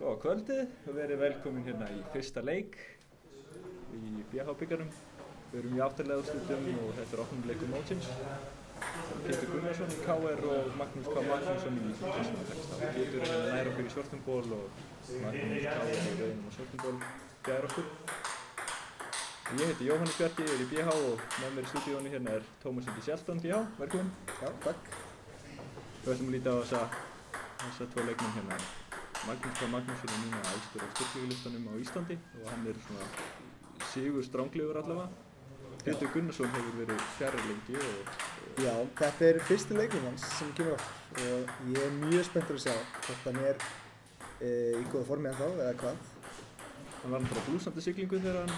Góða kvöldið og verið velkomin hérna í fyrsta leik í BH-byggarnum. Við erum í afturlega úrslitum og þetta er opnumleikur mótsins. Pétur Gunnarsson í KR og Magnús K. Magnússon í Víkingur. Pétur er hérna nær okkur í svörtum ból og Magnús K. er í rauðum og svörtum ból fjær okkur. Ég heiti Jóhannes Bjarki, ég er í BH og með mér í stúdíónu hérna er Tómas Ingi Sjaldan BH. Velkomin. Já, takk. Við ætlum að líta á þessa tvo leikmenn hérna. Magnús K. Magnússon er núna æstur á styrkleikalistanum á Íslandi og hann er svona sigur stranglegur allavega. Pétur Gunnarsson hefur verið fjarri lengi og... Já, þetta er fyrsti leikurinn hans sem kemur oft og ég er mjög spenntur að sjá hvort hann er í góða formi ennþá eða hvað. Hann var bara blúsandi siglingu þegar hann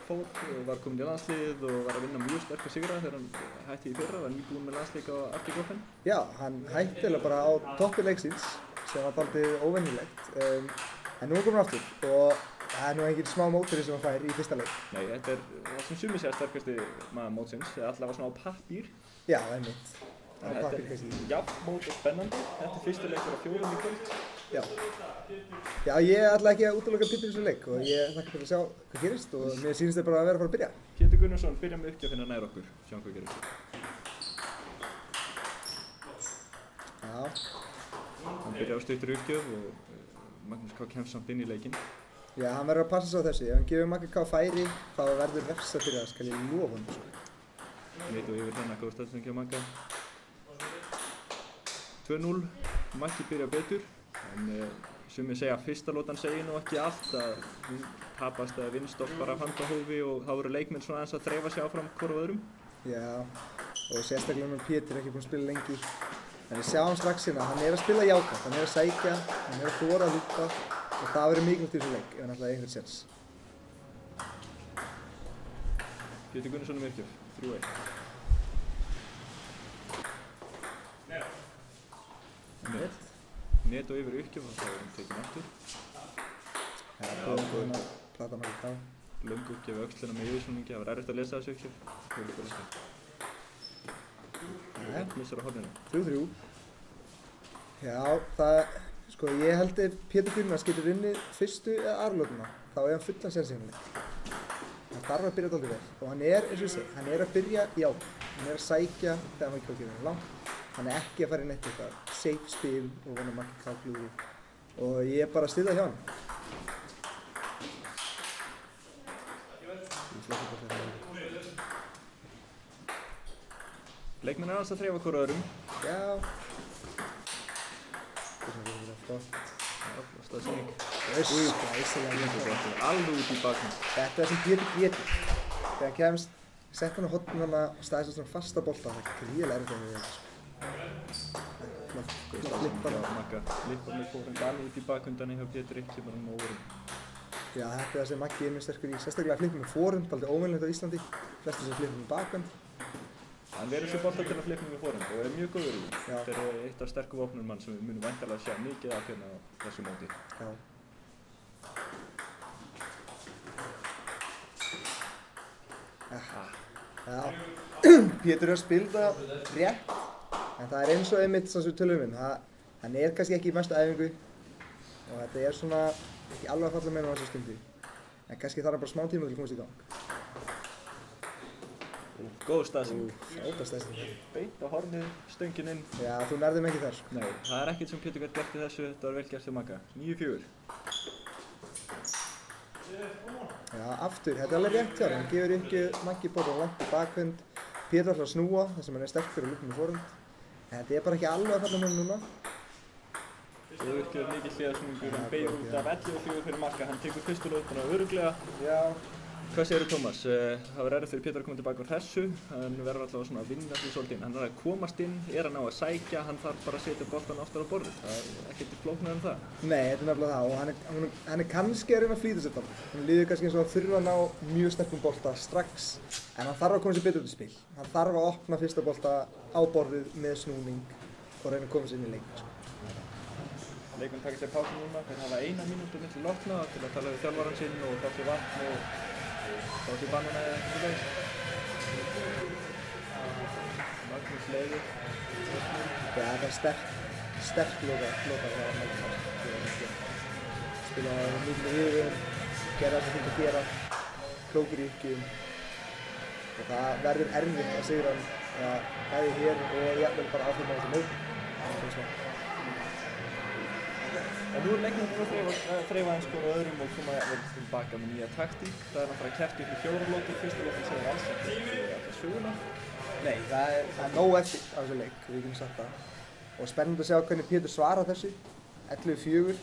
fór og var komin í landsliðið og var að vinna mjög sterka sigra þegar hann hætti í fyrra, var nýbúinn með landsleik á Arctic-Open. Já, hann hætti eiginlega bara á toppi leiksins sem var dálítið óvenjulegt, en nú er komin aftur og það er nú engin smá mótari sem hann fær í fyrsta leik. Nei, þetta er það sem sumir segja sterkasti maður mótsins, allavega svona á pappír. Já, einmitt. Á pappír kannski. Þetta er jafn mót og spennandi, þetta er fyrsta leikur á 4 í kvöld. Já. Já, ég ætla ekki að útiloka Pétur í þessu leik og ég hlakka til að sjá hvað gerist og mér sýnist þetta bara að vera að fara að byrja. Pétur Gunnarsson, byrja með uppgjöf hérna nær okkur, sjáum hvað gerist. Já. Hann byrjar á stuttur uppgjöf og Magnús K. kemst samt inn í leikinn. Já, hann verður að passa sig á þessu. Ef hann gefur Magga K. færi, þá verður refsa fyrir það, skal ég lofa honum. Mitt og yfir þennan góð staðsending hjá Magga. 2-0, Maggi byrjar betur, en sumir segja að fyrsta lótan segir nú ekki allt, að hún tapast eða vinnst oft bara af handahófi og þá eru leikmenn svona aðeins að þreifa sig áfram hvor af öðrum. Já, og sérstaklega með Pétur ekki búinn að spila lengi. En við sjáum strax hérna, hann er að spila jákvæmt, hann er að sækja, hann er að þora að lúta og það verður mikilvægt í þessu leik ef hann ætlaði einhvern séns. Pétur Gunnarsson uppgjöf, 3-1. Net og yfir uppgjöf og þá er hann tekinn aftur. Já, góðan að plata Magga K. Löng uppgjöf öxlina með yfirsnúningi, það var erfitt að lesa þessu uppgjöf. Missar á horninu. 3-3. Já, sko ég held ef Pétur Gunnars getur unnið fyrstu eða aðra þá er hann fullan séns í henni leik. Hann þarf að byrja dálítið vel og hann er, eins og ég segi, hann er að byrja í ákvæm. Hann er að sækja þegar Magga K. gefur hann langt. Hann er ekki að fara inn eitt eitthvað safe spil og vona Magga K. klúri. Og ég er bara að styðja hjá hann. Leikmenn er alls að þreifa hvora öðrum. Já. Það er svona flott. Já, staðsending. Glæsilega. Alveg út í baknum. Þetta er sem Pétur getur. Þegar hann kemst, sett hann á hornana og staðist svona fasta bolta. Það er gríðilega erfitt að við þetta. Flott. Flippa Magga. Flippa með fórhund alveg út í bakhundana hjá Pétur ekki bara með óverum. Já, þetta er það sem Maggi er mjög sterkur í. Sérstaklega að flippa með fórhund, aldrei óvenjulegt á Íslandi. Flestir sem flippa með bakhund. Hann verður sér bolta til að flippa með fórhund og er mjög góður í því. Þetta er eitt af sterku vopnum mann sem við munum væntanlega sjá mikið af hérna á þessu móti. Já. Já. Pétur er að spila rétt, en það er eins og einmitt sem við tölum um. Hann er kannski ekki í mestu æfingu og þetta er svona ekki alveg að falla með hann á þessu stundu. En kannski þarf hann bara smá tíma til að komast í gang. Góð staðsending. Frábær staðsending. Beint á hornið, stöngin inn. Já, þú nærðum ekki þar. Nei, það er ekkert sem Pétur gæti gert í þessu, þetta var vel gert hjá Magga. 9-4. Já, aftur, þetta er alveg rétt hjá hann gefur ekki Maggi bolta langt í bakhund. Pétur ætlar að snúa, þar sem hann er sterkur og lúpum með fórhund. En þetta er bara ekki alveg að falla með hann núna. Það er ekki mikið hliðarsnúningur, hann beigir út af 11-4 fyrir Magga, hann tekur fyrstu lótuna örugglega. Já. Hvað segirðu Tómas? Það var erfitt fyrir Pétur að koma tilbaka úr þessu, hann verður allavega svona að vinna því svolítið inn. Hann er að komast inn, er að ná að sækja, hann þarf bara að setja boltan aftur á borðið. Það er ekkert flóknar en það. Nei, þetta er nefnilega það og hann er kannski að reyna að flýta sér þarna. Hann líður kannski eins og að þurfa að ná mjög sterkum bolta strax, en hann þarf að koma sér betur út í spil. Hann þarf að opna fyrsta bolta á borðið með snúning og reyna að koma sér inn í leik. Leikmenn taka sér pásu núna, þeir hafa 1 mínútu milli lokna til að tala við þjálfarann sinn og fá sér vatn og fá sér banana eða eitthvað svoleiðis. Magnús leiðir. Það er sterk loka frá Magga K. spila á miklu yfirvegun, gera það sem þurft að gera, klókir í uppgjöfum og það verður erfitt að sigra hann bæði hér og jafnvel bara áfram á þessu leik. En nú er leiknum búin að þreifa eins og öðrum og koma jafnvel tilbaka með nýja taktík. Það er náttúrulega keppt upp í 4 lótur, fyrsta lótur segir alls ekki fyrir alla söguna. Nei, það er nóg eftir á þessu leik, við getum sagt það. Og spennandi að sjá hvernig Pétur svarar þessu, 11-4.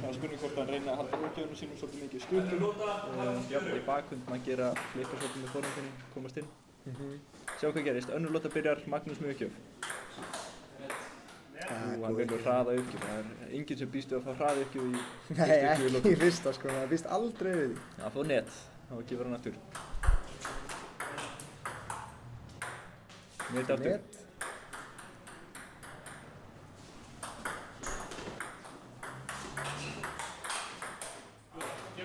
Það er spurning hvort hann reyna að halda útgjöfnum sínum svolítið mikið stuttum. Jafnvel í bakhund, maður gera flippa svolítið með formingunni, komast inn. Sjá hvað gerist, önnur lóta byrjar Magnús með uppgjöf. Hann velur hraða uppgjöf, það er enginn sem býst við að fá hraða uppgjöf í fyrstu 4 lótum. Nei, ekki í fyrsta sko, það býst aldrei við því. Það fór net, það gefur hann aftur. Net aftur.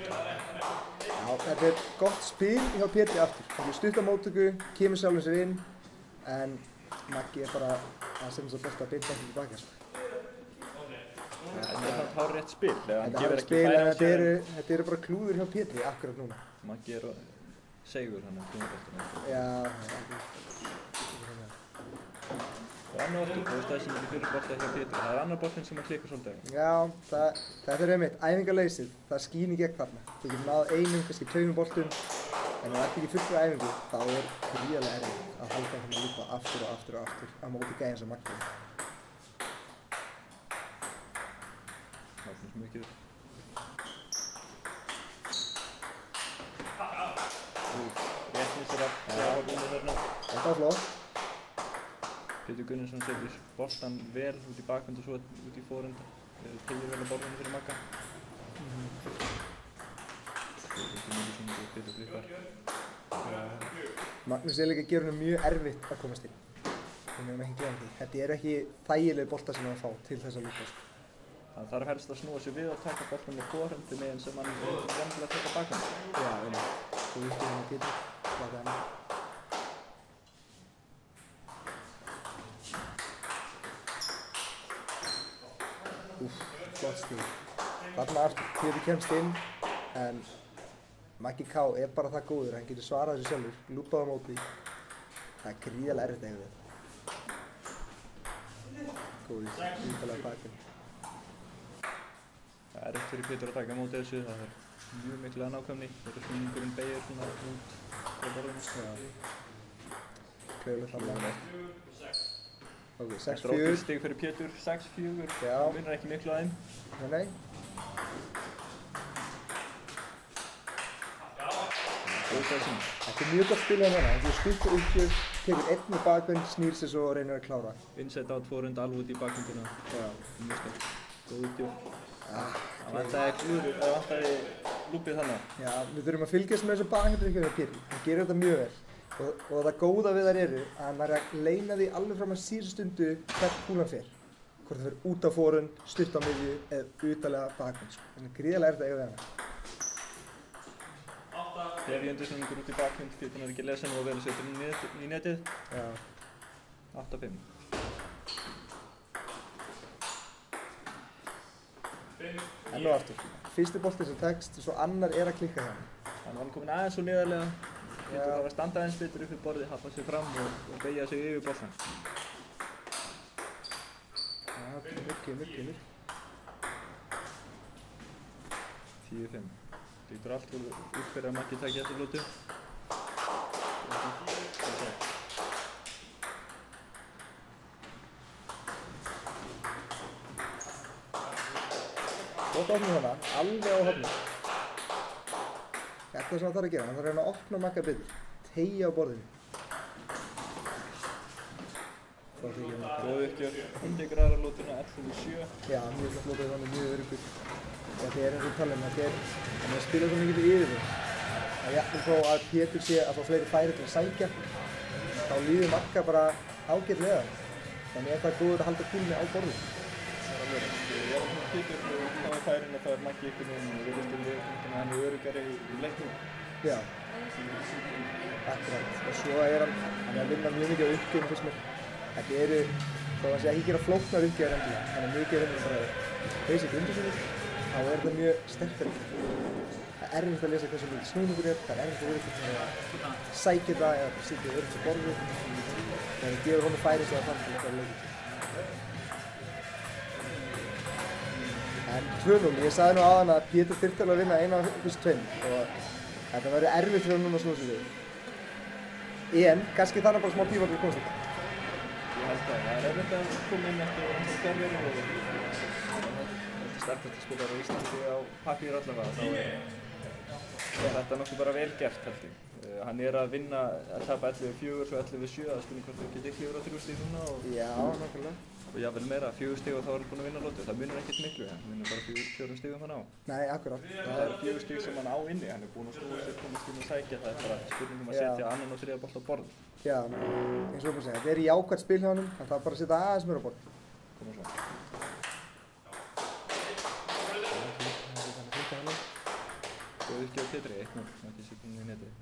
Já, þetta er gott spil hjá Pétri aftur. Það er stutt á móttöku, kemur sjálfum sér inn, en Maggi er bara að senda svo bolta beint aftur tilbaka. Þetta er það hárrétt spil, eða hann Þetta gefur er ekki spil, færi á en sér. þetta eru bara klúður hjá Pétri akkurat núna. Maggi er segur hann að tímaboltinu. Já, Og annar aftur, þú veist það sem er fyrir bolta hjá Pétur. Það er annar boltinn sem hann klikkar svolítið á. Já, þetta er einmitt, æfingarleysið, það skín í gegn þarna. Þú getur náð einum, kannski 2 boltum, en ef það ert ekki fullur æfingu, þá er gríðarlega erfitt að halda hann að lúpa aftur og aftur og aftur á móti gæðin sem Maggi. Það finnst mikið. Rétt missir af hraðabunni þarna. Þetta var flott. Pétur Gunnarsson setur boltan vel út í bakvönd og svo út í forenda. Tegir vel á boltanum fyrir Magga. Pétur klippar. Magnús er líka að gera henni mjög erfitt að komast inn. Við mögum ekki glemma því. Þetta eru ekki þægileg boltar sem hann fá til þess að lúpa. Það þarf helst að snúa sér við og taka boltan með forendi meðan sem hann er vendilega að taka bakvönd. Já, einmitt. Svo viltu henni Pétur, slaka henni. Flott stíl. Þarna aftur, Pétur kemst inn, en Maggi K er bara það góður, hann getur svarað þessu sjálfur, lúpað á móti. Það er gríðarlega erfitt að eiga við. Góður, ítalega bakinn. Það er erfitt fyrir Pétur að taka á móti þessu, það er mjög mikla nákvæmni. Þegar snúningurinn beygir svona út á borðinu. Klaufilegt þarna. Ok, Þetta er 6-4. 8 stig fyrir Pétur, 6-4. Já. Það vinnur ekki miklu að þeim. Nei. Þetta er mjög gott spil á hana, þú stuttur uppgjöf, tekur einn í bakvönd, snýr sér svo og reynir að klára. Inside out forend alveg út í bakvöndina. Já. Mjög skemmt. Góð uppgjöf. Ah, Það vantaði klúður, það vantaði lúpið þannig. Já, við þurfum að fylgjast með þessu bakvöndrykkjum hjá Pétur. Hann gerir þetta mjög vel. Og það góða við þær eru að hann er að leyna því alveg fram að síðustu stundu hvert kúlan fer. Hvort það fer út á forund, stutt á miðju eða utalega bakvönd. Þannig að gríðarlega er þetta að eiga við hana. Þegar ég undirsnúningur út í bakvönd, Pétur er ekki að lesa nú og vel að setja í netið. Já. 8-5. Enn og aftur. Fyrsti boltinn sem tekst, svo annar er að klikka hjá hann. Hann var komin aðeins svo niðarlega. Pétur þarf að standa aðeins betur upp við borðið, hafna sig fram og beygja sig yfir boltan. Já, myrkir. 10-5. Lítur allt út fyrir að Maggi taki þessu lótu. Gott opnum hana, alveg á hornið. Þetta er sem hann þarf að gera, hann þarf að reyna að opna Magga betur. Teygja á borðinu. Góð uppgjöf, hann tekur aðra lótuna 11-7. Já, mjög flott lótið þannig, mjög öruggur. Þetta er eins og talum, hann er að spila svo mikið í yfirvið. Það er jafnvel þó að Pétur sé að fá fleiri færi til að sækja. Þá líður Magga bara ágætlega. Þannig er það góður að halda kúlunni á borðinu. Ég var svona Pétur og það var færin að það er Maggi einhvern veginn og við veistum við þannig að hann er öruggari í leiknum. Já, akkurat. Og svo er hann að vinna mjög mikið á uppgjöfum fyrst mér. Þetta eru, þó að hann sé ekki gera flóknar uppgjöfur endilega, hann er mikið að vinna bara basic undirsögur. þá er þetta mjög sterkari. Það er erfitt að lesa hversu mikið snúningur er, það er erfitt að vera eitthvað að sækja það eða sitja öryggt á borðið. Þegar það gefur honum færi svo að það er það leikir. En 2-0, ég sagði nú áðan að Pétur þyrfti alveg að vinna eina af fyrstu tveimur og þetta verður erfitt fyrir hann núna að snúa sig við. En kannski þarf hann bara smá tíma til að komast þetta. Ég held að það er erfitt að koma inn eftir þjálfari og þetta er sterkast að spila á Íslandi á pappír allavega, þá er þetta nokkuð bara vel gert held ég. Hann er að vinna, að tapa 11-4 svo 11-7, það spilur hvort það geti klifur á 3 stíg núna og Já, nákvæmlega. Og jáfnvel meira, 4 stíg og þá er hann búinn að vinna lotu. Það munir ekkert miklu, hann munir bara 4 stígum hann á. Nei, akkurát. Það eru 4 stíg sem hann á inni, hann er búinn að snúa sér, komast inn og sækja, það er bara spurningum að setja annan og þriðja bolt á borð. Já, eins og þú segja, þetta er jákvætt spil hjá honum, en það er bara að setja aðeins meira á borð. Koma svo. Góð ekki á Pétri, 1-0, ekki sekundin í netið.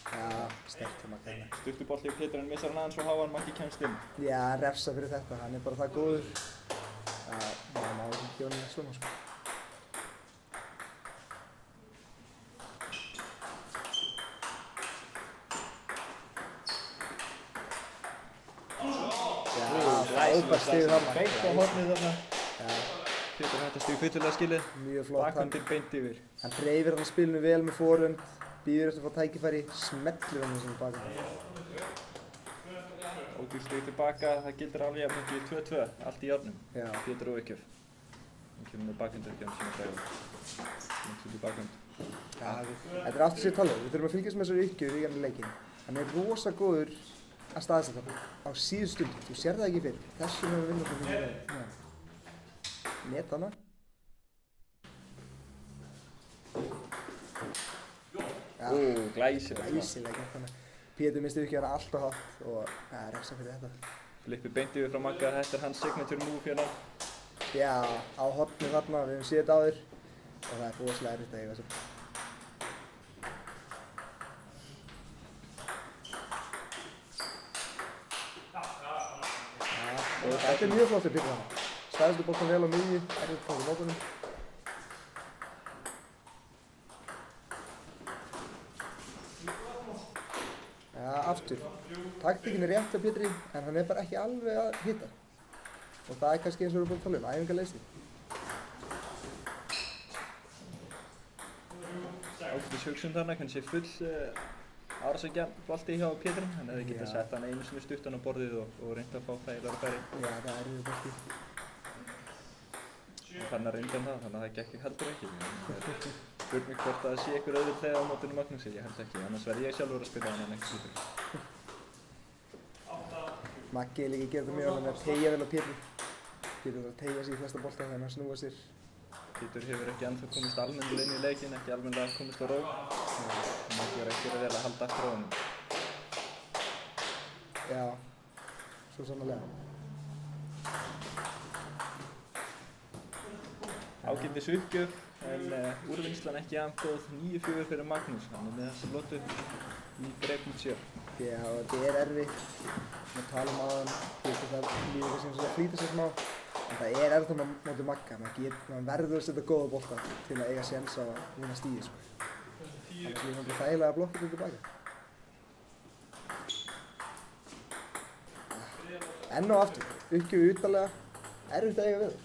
Já, sterkt hjá Magga hérna. Stuttu bolti á Pétur en missar hann aðeins og Hávar Maggi kemst inn. Já, hann refsa fyrir þetta, hann er bara það góður. Það má ekki gefa hann svona sko. Frábært stig þarna. Beint á hornið þarna. Já. Pétur þetta stig fyllilega skilið. Mjög flott. Bakhöndin beint yfir. Hann dreifir hann spilinu vel með forhönd, býður eftir að fá tækifæri, smellur hann þessum bakhönd. Ódýr stig tilbaka, það gildir alveg jafn mikið 2-2, allt í járnum. Já. Pétur og Uppgjöf. Hann kemur með bakhöndir ekki hann sína fræður. Lengt út í bakhönd. Já, þetta er aftur sér talið. Við þurfum að fylgjast með þessu Uppgjöf í ganni leikinn. Hann er rosa góður að staðsetja hann á síðustu stundu. Þú sér það ekki fyrir. Þessum hefur við vinnað fyrir mjög vel. Net hana. Glæsilega. Glæsilega gert hana. Pétur misti ekki hana alltaf hátt og refsa fyrir þetta. Flippi beint yfir frá Magga, þetta er hans signature move hérna. Já, á hornið þarna, við höfum séð þetta áður og það er rosalega erfitt að eiga þessu. Þetta er mjög flott fyrir Pétur hana. Stæðstu boltan vel á miðju, erfitt að taka nótunum. Já, aftur. Taktíkin er rétt hjá Pétri, en hann er bara ekki alveg að hitta. Og það er kannski eins og við erum búin að tala um, æfingarleysi. Ágætis hugsun þarna, kannski full árásækja bolti hjá Pétri. Hann hefði getað sett hann einu sinni stuttan á borðið og reynt að fá þægilegra færi. Já, það er erfiður bolti. Hann er undan það, þannig að það gekk heldur ekki. Spurning hvort að það sé ykkur öðru þegar á mótinu Magnúsi, ég held ekki, annars verð ég sjálfur að spila hann en ekki Pétur. Maggi er líka að gera þetta mjög, hann er að teygja vel á Pétri. Pétur þarf að teygja sig í flesta bolta þegar hann snúa sér. Pétur hefur ekki ennþá komist almennilega inn í leikinn, ekki almennilega komist á ró. Maggi er ekki vel að halda aftur á honum. Já, svo sannarlega. Ágætis Uppgjöf, en úrvinnslan ekki jafn góð 9-4 fyrir Magnús. Hann er með þessa lotu í breyknum sér. Já, þetta er erfitt. Við talum á hann, Pétur það líður kannski að flýta sér smá. En það er erfitt á móti Magga. Man verður að setja góða bolta til að eiga séns á að vinna stíði, sko. Þannig að það er þægilega að blokka þetta tilbaka. Enn og aftur, Uppgjöf utalega, erfitt að eiga við.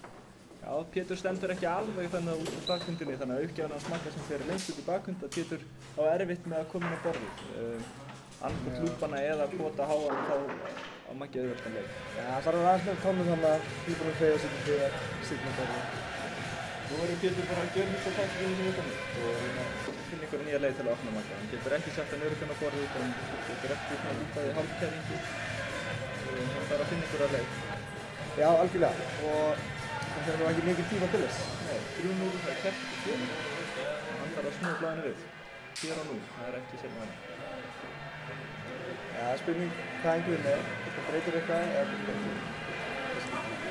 Já, Pétur stendur ekki alveg þannig út úr bakhundinni, þannig að Uppgjöfan hans Magga sem fer lengst út í bakhund að Pétur á erfitt með að koma inn á borðið. Annað lúpana eða kvota háan þá á Maggi auðvitað leik. Já, það þarf að aðeins með tónum þannig að hlýpunum hreyfa sig til að sitja með borðið. Nú verður Pétur bara að gjörnýta taktíkinni sem utanum og finna einhverja nýja leið til að opna Magga. Hann getur ekki sett hann öruggan á borðið, hann getur ekki lúpað í hálfkæringu og hann þarf að finna einhverja leið. Já, algjörlega. Og hann þarf nú ekki mikið tíma til þess. Nei, 3-0, það er keppt í fjörnum og hann þarf að snúa blaðinu við. Hér og nú, það er ekki sjálf hann. Já, það er spurning hvað einhverjum er. Þetta breytir eitthvað eða þetta er við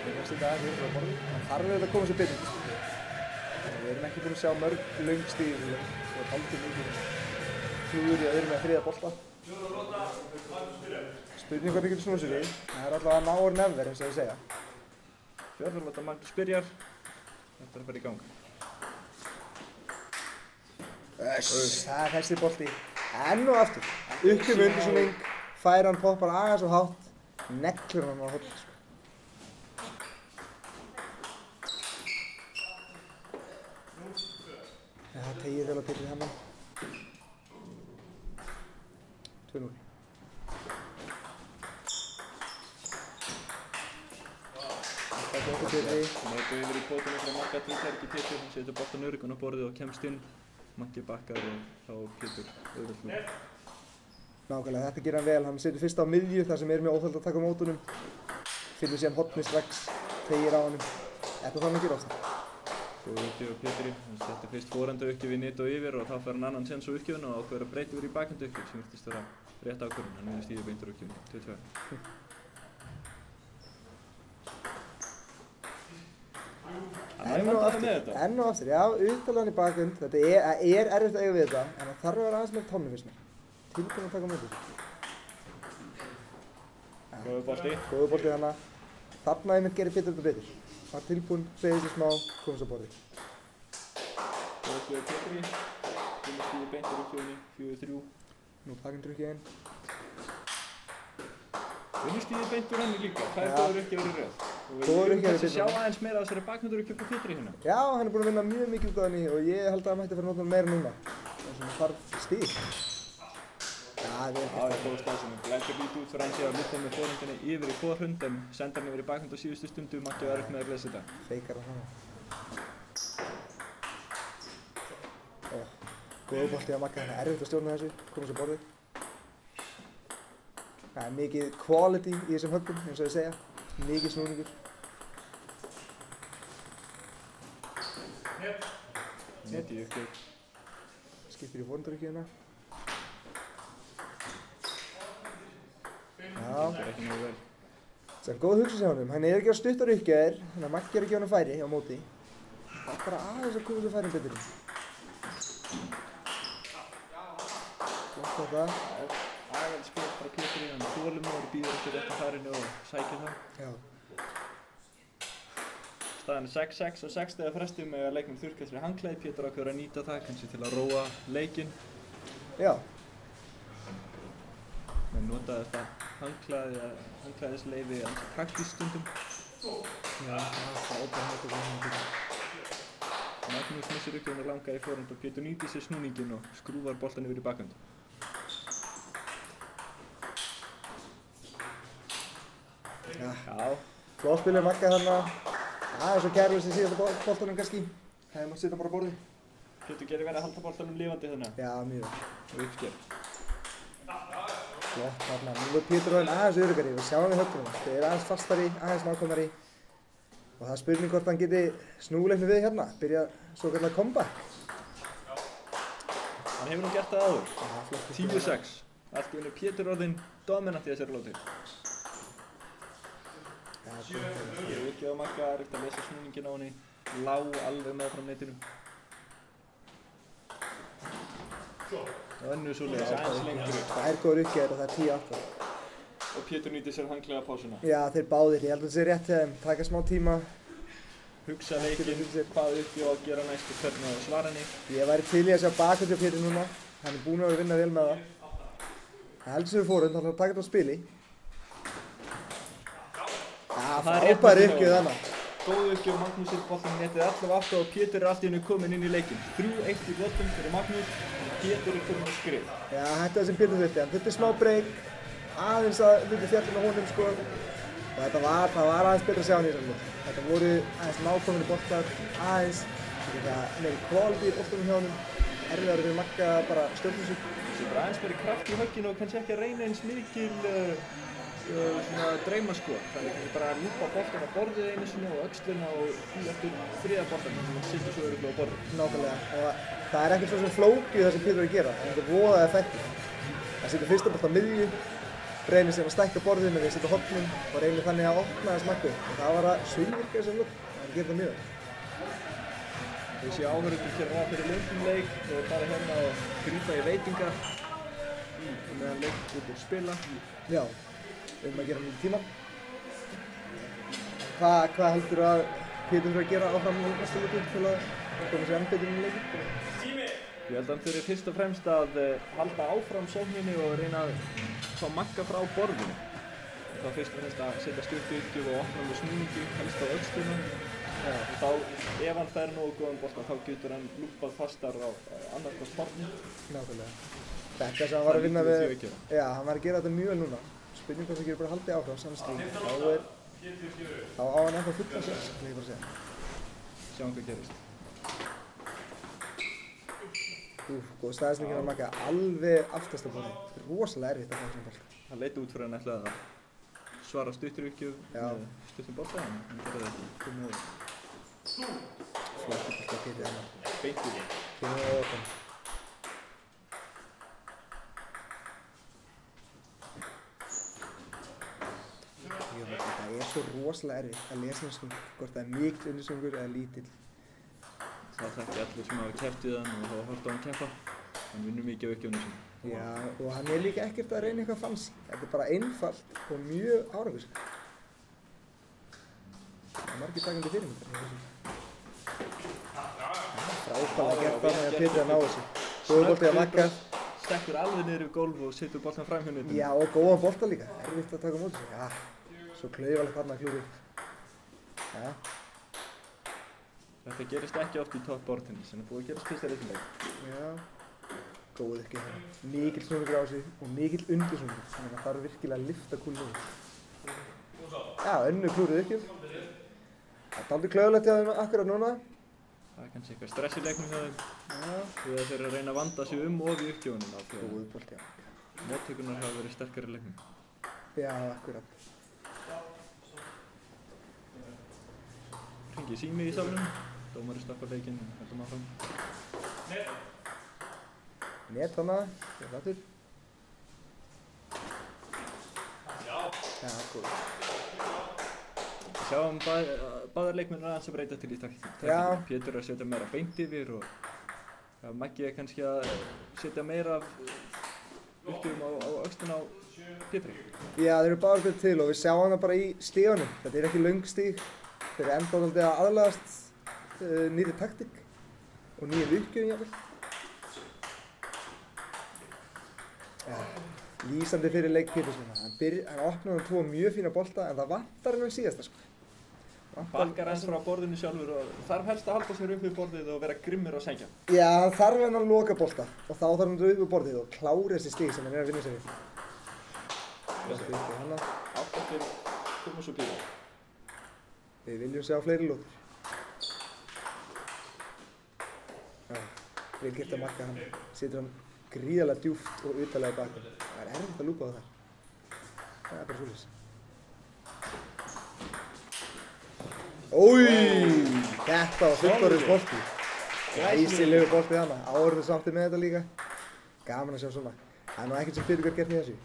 erum að sitja aðeins yfir á borðið. Hann þarf auðvitað að koma sér betur. Við erum ekki búin að sjá mörg löng stig og haldið mikið klúður í að vera með þriðja bolta. Spurning hvað við getum snúið sér við. Það er alltaf að ná orðin efver eins og ég segja. fjórða láta Magnús byrjar. Þetta er að fara í gang. Það er þessi bolti. Enn og aftur. Upp í Undirssoning, fær hann poppar aðeins og hátt, neglur hann á horn. Það tegir vel á Pétri hann. 2-0. Það er okkur Pétri. Netu yfir í bótinu frá Magga til Terki Pétur. Hann setur boltan öruggan á borðið og kemst inn. Maggi bakkar og þá Pétur auðvitað. Nákvæmlega, þetta gerir hann vel. Hann setur fyrst á miðju þar sem er mjög óþægilegt að taka á mótunum. Finnur síðan hornið strax, tegir á honum. Þetta þarf hann að gera ofta. Góð uppgjöf á Pétri. Hann setur fyrst forenda uppgjöf í Netu yfir og þá fær hann annan sens á uppgjöfuna og ákveður að breyta yfir í bakenda uppgjöf sem virtist vera rétt ákvörðun. Hann vinnur stíði beintur uppgjöfuna, 22. Enn og aftur, já, uttalega hann í bakund. Þetta er erfitt að eiga við þetta, en það þarf að vera aðeins meira tónni fyrst mér. Tilbúin að taka á móti. Góður bolti. Góður bolti þarna. Þarna einmitt gerir Pétur þetta betur. Það er tilbúin, segir sér smá, komast á borðið. Góð uppgjöf á Pétri. Vinnur stíði beintur uppgjöfunni, 4-3. Nú bakundur ekki einn. Vinnur stíði beintur henni líka. Það er góður uppgjöfur í röð. Góður uppgjöfur í Við sjá aðeins meira af þessari bakmyndur uppgjöf á Pétri hérna. Já, hann er búinn að vinna mjög mikið út af henni og ég held að hann mætti að fara að nota meira núna. Þannig að hann þarf stíð. Já, það er góð staðsending. Lætur lítið út fyrir hann sé að lúta með forhendinni yfir í forhund en senda hann yfir í bakmynd á síðustu stundu. Maggi var upp með að lesa þetta. Feikar hann hana. Góður bolti að Magga, það er erfitt að stjórna þessu, komast á borðið. Það er mikið quality í þessum höggum, eins og ég segja. Mikið snúningur. Neti í uppgjöf. Skiptir í forundaruppgjöfina. Já. Það er ekki mjög vel. Það er góð hugsun hjá honum. Hann er ekki á stuttar uppgjafir, þannig að Maggi er ekki á hann færi á móti. Það er bara aðeins að koma þessu færin betur. Flott þetta. Aðeins spil frá Pétri, hann þolinmóður býður eftir rétta færinu og sækir það. Já. Staðan er 6-6 og 6 stiga fresti með að leiknum þurrkast fyrir handklæði. Pétur ákveður að nýta það kannski til að róa leikinn. Já. Menn notaði þetta handklæðisleyfi ansi taktískt stundum. Já, það er óbæð hægt að koma hann. Magnús missir uppgjöfuna langa í forhund og Pétur nýtir sér snúninginn og skrúfar boltan yfir í bakhund. Já. Flott spilið Magga þarna. Það er svo kærleys í síðasta boltanum kannski. Hefði mátt sitja bara á borði. Pétur gerir verið að halda boltanum lifandi þarna. Já, mjög vel. Og uppsker. Flott þarna. Nú er Pétur orðinn aðeins öruggari. Við sjáum við höggunum. Þeir eru aðeins fastari, aðeins nákvæmari. Og það er spurning hvort hann geti snúleikni við hérna. Byrja svo kallar comeback. Hann hefur nú gert það áður. 10-6. Allt í einu Pétur orðinn dominant í þessari lóti. Ég er ekki á Magga, er ekkert að lesa snúninginn á henni. Lág alveg með frá netinu. Og önnur svoleiðis aðeins lengur upp. Það er góður uppgjör og það er 10-8. Og Pétur nýtir sér handklæða pásuna. Já, þeir báðir. Ég held að það sé rétt hjá þeim. Taka smá tíma. Hugsa leikinn, hvað uppgjör á að gera næst og hvernig á að svara henni. Ég væri til í að sjá bakgrunn hjá Pétur núna. Hann er búinn að vinna vel með það. Það heldur sér fórhund, hann ætlar að taka þetta á spili. Já, frábær uppgjöf þannig. Góð uppgjöf, Magnús er boltan netið allavega aftur og Pétur er allt í hennu komin inn í leikinn. 3-1 í lotum fyrir Magnús og Pétur er komin á skrif. Já, þetta er það sem Pétur þurfti. Hann þurfti smá breyk, aðeins að hluti fjallin á honum sko. Og það var aðeins betra að sjá hann í þessum lotum. Þetta voru aðeins nákominu boltar, aðeins meiri quality í boltunum hjá honum. Erfiðar fyrir Magga bara stjórnum sig. Setur aðeins meiri kraft í högginu og kannski ekki að reyna eins mikil svona draumaskot. Það er kannski bara að lúpa boltan á borðið einu sinni og öxlina og eftir þriðja boltan sem hann sittur svo örugglega á borðið. Nákvæmlega. Og það er ekkert svo sem flókið það sem Pétur er að gera. Það er voða effektív. Það setur fyrsta bolt á miðju, reynir síðan að stækka borðið með því að setja hornum og reynir þannig að opna þess Maggu. Og það var að svívirka þessum lukk. Það gerir það mjög vel. Við séum áhörðundur hér fyrir löngum leik og bara hérna og grípa í veitingar og meðan leik út og spila. Já, að gera mjög tíma. Hvað heldur að Pétur fyrir að gera áfram í næstu leikinn til að koma sér enn betur inn í leikinn? Ég held að hann þurfi fyrst og fremst að halda áfram sókninni og reyna að fá Magga frá borðinu. Þá fyrst og fremst að setja stuttu uppgjöf og opna með snúningi, helst á öxlinu. Og þá, ef hann fær nógu góðan bolta, þá getur hann lúpað fastar á annarkvæmst horni. Nákvæmlega. Þetta sem hann var að vinna við, já, hann var að gera þetta mjög vel núna. Spurning hvort hann getur bara haldið áfram samstíð. Þá á hann ennþá fullan séns, vil ég bara segja. Sjáum hvað gerist. Góð staðisningin á Magga, alveg aftast á borði. Þetta er rosalega erfitt að fá svona bolta. Það leit út fyrir hann ætlaði að svara stuttur uppgjöf með stuttum bolta, en hann gerði það ekki. Flottur bolti að Pétur hennar. Beint í því. Kemur á opn. Það er svo rosalega erfitt að lesa hvort það er mikill undirsöngur eða lítill. Það þekki allir sem hafa keppt við hann og hafa hort á hann keppa. Hann vinnur mikið á uppgjöfnum sinni. Já, og hann er líka ekkert að reyna eitthvað fancy. Þetta er bara einfalt og mjög árangursríkt. Það er margir takandi fyrirmyndar í þessu. Frábærlega gert þarna að Pétur að ná þessu. Góður bolti að Magga. Stekkur alveg niður í gólf og setur boltan fram hjá netinu. Já, og góðan bolta líka. Erfitt að taka á móti sig. Já, svo klaufalegt þarna að klúra upp. Já. Þetta gerist ekki oft í toppbortinni sem er búið að gerast fyrsta leikinn. Já. Góð ekki hérna. Mikill snúningur á sig og mikill undirsnúningur. Þannig að það þarf virkilega að lyfta kúlunum út. Já, önnur klúrið uppgjöf. Það er aldrei klaufalegt hjá þeim akkurat núna. Það er kannski eitthvað stress í leiknum hjá þeim. Já. Því að þeir eru að reyna að vanda sig of í uppgjöfunum. Góð bolti, já. Móttökurnar hafa verið sterkari í leiknum. Já, akkurat. Hringi sími í salnum. Dómari stoppar leikinn og heldum áfram. Net hana, það er hlátur. Já, góð. Við sjáum báðar leikmennir aðeins að breyta til í taktíkinni. Pétur er að setja meira beint yfir og Maggi er kannski að setja meira af uppgjöfum á öxlina á Pétri. Já, þeir eru báðar betur til og við sjáum hana bara í stígunum. Þetta er ekki löng stíg. Þeir eru enda svolítið að aðlagast nýri taktík og nýjum uppgjöfum jafnvel. Ja, lýsandi fyrir leik Péturs núna. Hann opnaði um 2 mjög fína bolta en það vantar hennar síðasta sko. Bakkar hans frá borðinu sjálfur og þarf helst að halda sér upp við borðið og vera grimmur á sængja. Já, hann þarf hennar að loka bolta og þá þarf hann upp við borðið og klára þessi stíg sem hann er að vinna sér við. Áttattir Tómas og Pétur. Við viljum sjá fleiri lótur. Já, vel gert að Magga, hann setur hann gríðarlega djúpt og utalega í bakinn. Það er erfitt að lúpa á það. Það er bara svoleiðis. Ói! Þetta var fullorðins bolti. Glæsilegu bolti hana. Áhorfendur sáttir með þetta líka. Gaman að sjá svona. Það er nú ekkert sem Pétur gat gert í þessu.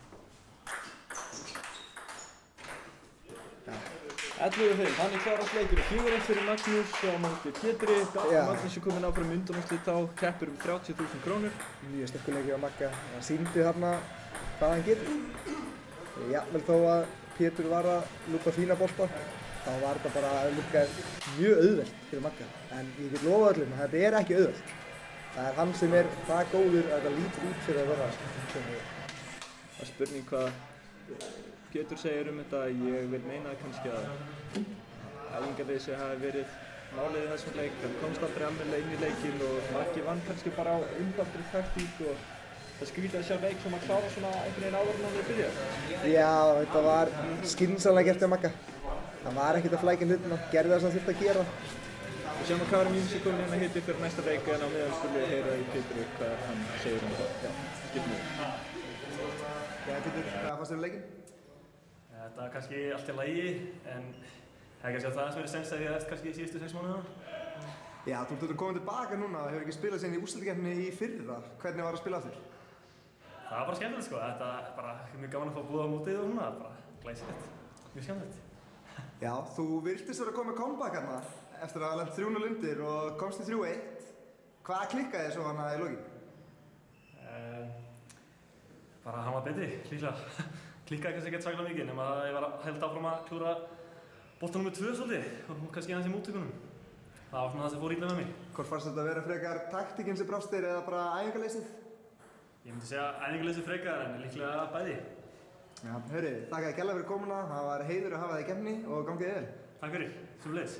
11-5, hann er klárast leikur 4-1 fyrir Magnús á móti Pétri. Magnús er kominn áfram í undanúrslit á keppur 30.000 krónur. Mjög sterkur leikur á Magga. Hann sýndi þarna hvað hann getur. Jafnvel þó að Pétur var að lúpa fína bolta, þá var þetta bara að lúka mjög auðvelt fyrir Magga. En ég get lofað öllum að þetta er ekki auðvelt. Það er hann sem er það góður að þetta lítur út fyrir að vera sem það er. Það er spurning hvað Pétur segir þetta. Ég vil meina kannski að æfingarleysi hafi verið málið í þessum leik. Hann komst aldrei almennilega inn í leikinn og Maggi vann kannski bara á einfaldri taktík og það skrítið að sjá leik sem að klára svona einhvern veginn áður en hann við byrja. Já, þetta var skynsamlega gert af Magga. Hann var ekkert að flækja hlutina, gerði það sem hann þurfti að gera. Við sjáum að Kári Mjúsi komin hérna hitti fyrir næsta leik en á meðan skulum við heyra í Pétri hvað hann segir þetta. Skiptum við. Já, Pétur, hvað fannst þér um leikinn? Þetta var kannski allt í lagi, en það er kannski að það sem verið sens að ég eftir kannski í síðustu 6 mánuðina. Já, þú ert komin tilbaka núna og hefur ekki spilað síðan í úrslitakeppninni í fyrra. Hvernig var að spila aftur? Það var bara skemmtilegt sko, þetta er bara mjög gaman að fá að búa á mótið og núna, bara glæsilegt, mjög skemmtilegt. Já, þú virtist vera að koma með comeback hérna eftir að hafa lent 3-0 undir og komst í 3-1. Hvað klikkaði svo hana í lokin? Bara hann var betri, líklega. Klikkaði kannski ekkert svaklega mikið, nema að ég var held áfram að klúra bolta númer 2 svolítið og kannski aðeins í móttökunum. Það var svona það sem fór illa með mig. Hvort fannst þetta að vera frekar taktíkinn sem brást þér eða bara æfingaleysið? Ég myndi segja æfingarleysið frekar en líklega bæði. Já, hörru, þakka þér kærlega fyrir komuna, það var heiður að hafa þig í keppni og gangið vel. Takk fyrir, sömuleiðis.